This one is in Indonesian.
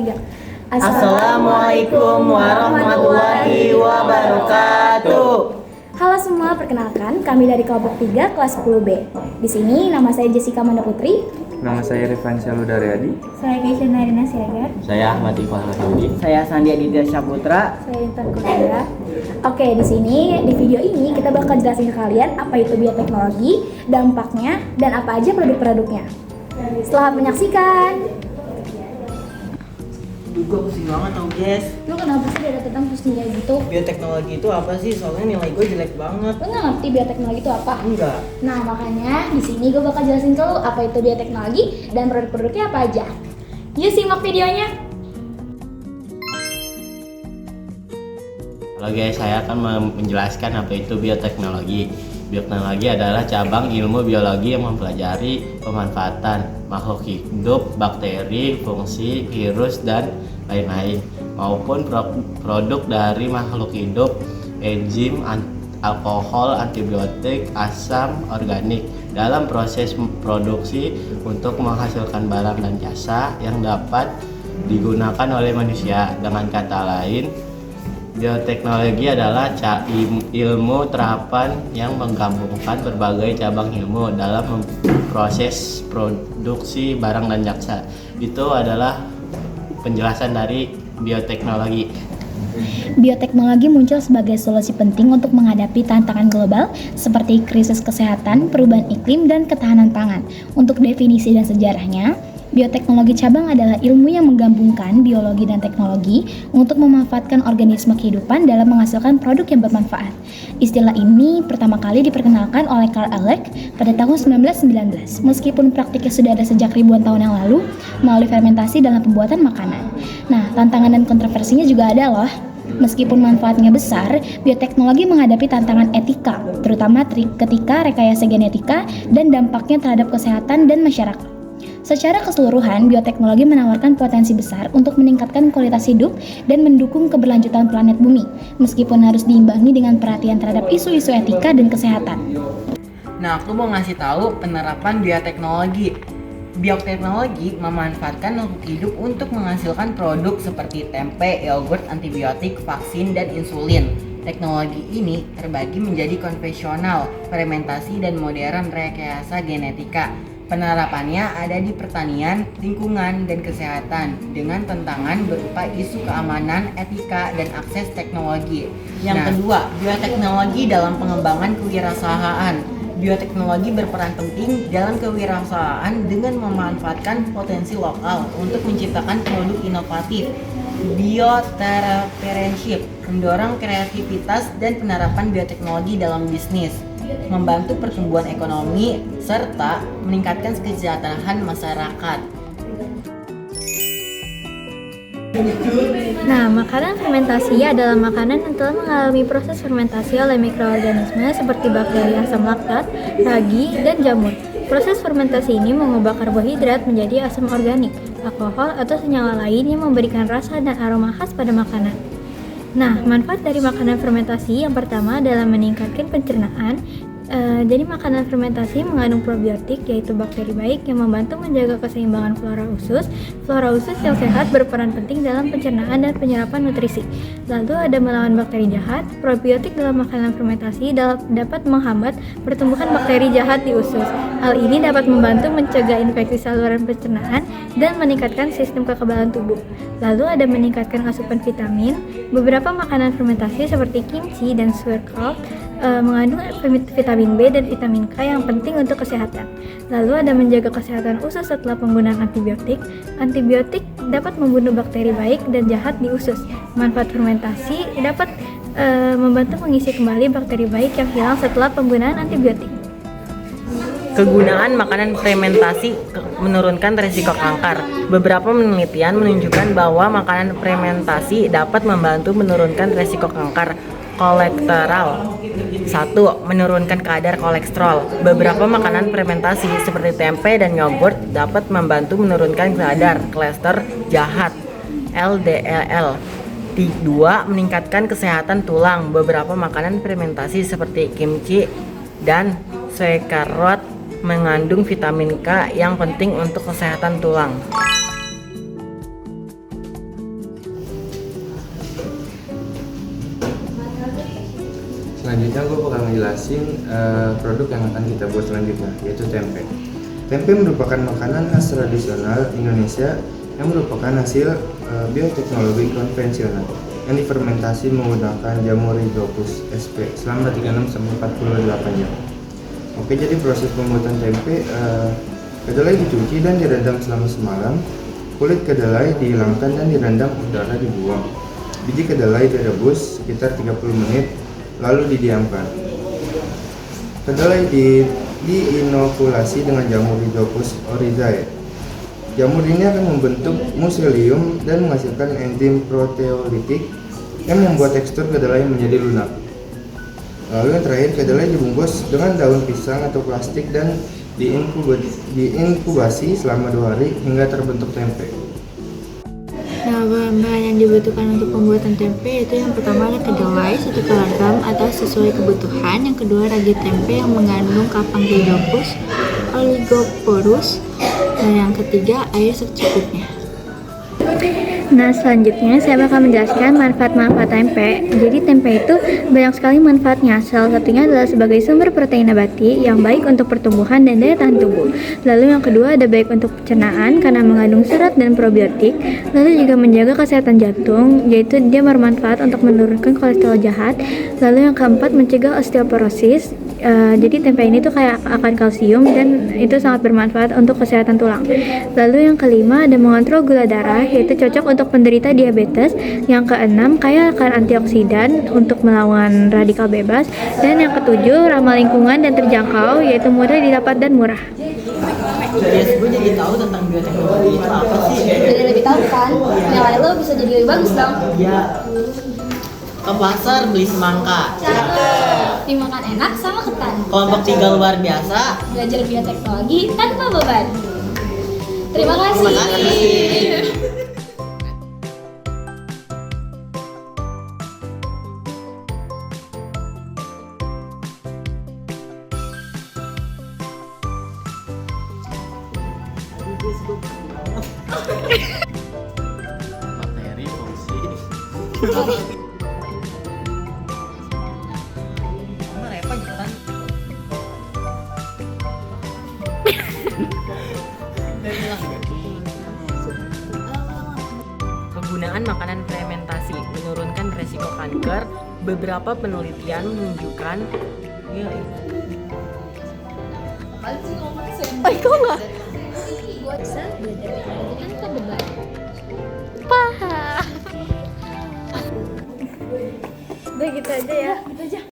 3. Assalamualaikum warahmatullahi wabarakatuh. Halo semua, perkenalkan kami dari kelompok 3 kelas 10B. Di sini nama saya Jessica Manda Putri. Nama saya Rifan Syaludariadi. Saya Keisha Narina Siregar. Saya Ahmad Iqbal Rahudi. Saya Sandi Aditya Saputra. Saya Intan Kurnia. Oke, di sini di video ini kita bakal jelasin ke kalian apa itu bioteknologi, dampaknya, dan apa aja produk-produknya. Selamat menyaksikan. Gue pusing banget tau guys. Lu kenapa sih ada tentang pusing kayak gitu? Bioteknologi itu apa sih? Soalnya nilai gue jelek banget. Lu nggak ngerti bioteknologi itu apa? Enggak. Nah, makanya di sini gue bakal jelasin ke lu apa itu bioteknologi dan produk-produknya apa aja. Yuk simak videonya. Halo guys, saya akan menjelaskan apa itu bioteknologi. Bioteknologi adalah cabang ilmu biologi yang mempelajari pemanfaatan makhluk hidup, bakteri, fungsi, virus, dan lain-lain, maupun produk dari makhluk hidup, enzim, alkohol, antibiotik, asam organik dalam proses produksi untuk menghasilkan barang dan jasa yang dapat digunakan oleh manusia. Dengan kata lain, bioteknologi adalah ilmu terapan yang menggabungkan berbagai cabang ilmu dalam proses produksi barang dan jasa. Itu adalah penjelasan dari bioteknologi. Bioteknologi muncul sebagai solusi penting untuk menghadapi tantangan global seperti krisis kesehatan, perubahan iklim, dan ketahanan pangan. Untuk definisi dan sejarahnya, bioteknologi cabang adalah ilmu yang menggabungkan biologi dan teknologi untuk memanfaatkan organisme kehidupan dalam menghasilkan produk yang bermanfaat. Istilah ini pertama kali diperkenalkan oleh Carl Ehrlich pada tahun 1919, meskipun praktiknya sudah ada sejak ribuan tahun yang lalu melalui fermentasi dalam pembuatan makanan. Nah, tantangan dan kontroversinya juga ada loh. Meskipun manfaatnya besar, bioteknologi menghadapi tantangan etika, terutama ketika rekayasa genetika dan dampaknya terhadap kesehatan dan masyarakat. Secara keseluruhan, bioteknologi menawarkan potensi besar untuk meningkatkan kualitas hidup dan mendukung keberlanjutan planet bumi, meskipun harus diimbangi dengan perhatian terhadap isu-isu etika dan kesehatan. Nah, aku mau ngasih tahu penerapan bioteknologi. Bioteknologi memanfaatkan makhluk hidup untuk menghasilkan produk seperti tempe, yogurt, antibiotik, vaksin, dan insulin. Teknologi ini terbagi menjadi konvensional, fermentasi, dan modern rekayasa genetika. Penerapannya ada di pertanian, lingkungan, dan kesehatan dengan tantangan berupa isu keamanan, etika, dan akses teknologi. Yang kedua, bioteknologi dalam pengembangan kewirausahaan. Bioteknologi berperan penting dalam kewirausahaan dengan memanfaatkan potensi lokal untuk menciptakan produk inovatif. Bioentrepreneurship mendorong kreativitas dan penerapan bioteknologi dalam bisnis, membantu pertumbuhan ekonomi, serta meningkatkan kesejahteraan masyarakat. Nah, makanan fermentasi adalah makanan yang telah mengalami proses fermentasi oleh mikroorganisme seperti bakteri asam laktat, ragi, dan jamur. Proses fermentasi ini mengubah karbohidrat menjadi asam organik, alkohol, atau senyawa lain yang memberikan rasa dan aroma khas pada makanan. Nah, manfaat dari makanan fermentasi yang pertama adalah meningkatkan pencernaan. Jadi makanan fermentasi mengandung probiotik, yaitu bakteri baik yang membantu menjaga keseimbangan flora usus. Flora usus yang sehat berperan penting dalam pencernaan dan penyerapan nutrisi. Lalu ada melawan bakteri jahat. Probiotik dalam makanan fermentasi dapat menghambat pertumbuhan bakteri jahat di usus. Hal ini dapat membantu mencegah infeksi saluran pencernaan dan meningkatkan sistem kekebalan tubuh. Lalu ada meningkatkan asupan vitamin. Beberapa makanan fermentasi seperti kimchi dan sauerkraut mengandung vitamin B dan vitamin K yang penting untuk kesehatan. Lalu ada menjaga kesehatan usus setelah penggunaan antibiotik. Antibiotik dapat membunuh bakteri baik dan jahat di usus. Manfaat fermentasi dapat membantu mengisi kembali bakteri baik yang hilang setelah penggunaan antibiotik. Kegunaan makanan fermentasi menurunkan risiko kanker. Beberapa penelitian menunjukkan bahwa makanan fermentasi dapat membantu menurunkan risiko kanker kolateral. 1. Menurunkan kadar kolesterol. Beberapa makanan fermentasi seperti tempe dan yogurt dapat membantu menurunkan kadar kolesterol jahat LDL. 2. Meningkatkan kesehatan tulang. Beberapa makanan fermentasi seperti kimchi dan sauerkraut mengandung vitamin K yang penting untuk kesehatan tulang. ngejelasin produk yang akan kita buat selanjutnya, yaitu tempe. Tempe merupakan makanan khas tradisional Indonesia yang merupakan hasil bioteknologi konvensional yang difermentasi menggunakan jamur Rhizopus sp selama 36-48 jam. Oke, jadi proses pembuatan tempe, kedelai dicuci dan direndam selama semalam, kulit kedelai dihilangkan dan direndam udara dibuang. Biji kedelai direbus sekitar 30 menit lalu didiamkan. Kedelai diinokulasi dengan jamur Rhizopus oryzae. Jamur ini akan membentuk muselium dan menghasilkan enzim proteolitik yang membuat tekstur kedelai menjadi lunak. Lalu yang terakhir, kedelai dibungkus dengan daun pisang atau plastik dan diinkubasi selama 2 hari hingga terbentuk tempe. Nah, bahan-bahan yang dibutuhkan untuk pembuatan tempe itu yang pertama adalah kedelai 1 kg atau sesuai kebutuhan. Yang kedua ragi tempe yang mengandung kapang Rhizopus oligoporus. Dan yang ketiga air secukupnya. Nah, selanjutnya saya bakal menjelaskan manfaat-manfaat tempe. Jadi tempe itu banyak sekali manfaatnya. Salah satunya adalah sebagai sumber protein nabati yang baik untuk pertumbuhan dan daya tahan tubuh. Lalu yang kedua ada baik untuk pencernaan karena mengandung serat dan probiotik. Lalu juga menjaga kesehatan jantung, yaitu dia bermanfaat untuk menurunkan kolesterol jahat. Lalu yang keempat mencegah osteoporosis. Jadi tempe ini tuh kayak akan kalsium dan itu sangat bermanfaat untuk kesehatan tulang. Lalu yang kelima ada mengontrol gula darah, yaitu cocok untuk penderita diabetes. Yang keenam kaya akan antioksidan untuk melawan radikal bebas. Dan yang ketujuh ramah lingkungan dan terjangkau, yaitu mudah didapat dan murah. Yes, gue jadi tahu tentang bioteknologi itu apa sih? Jadi lebih tahu kan, nilai lo bisa jadi lebih bagus dong. Ya, ke pasar beli semangka. Dimakan enak sama ketan. Kelompok 3 luar biasa. Belajar bioteknologi tanpa beban. Terima kasih. Terima kasih. Bakteri, fungsi. Emang repot kan? Penggunaan makanan fermentasi menurunkan resiko kanker. Beberapa penelitian menunjukkan Kok nggak? Bisa belajar bioteknologi tanpa beban. Udah gitu aja ya.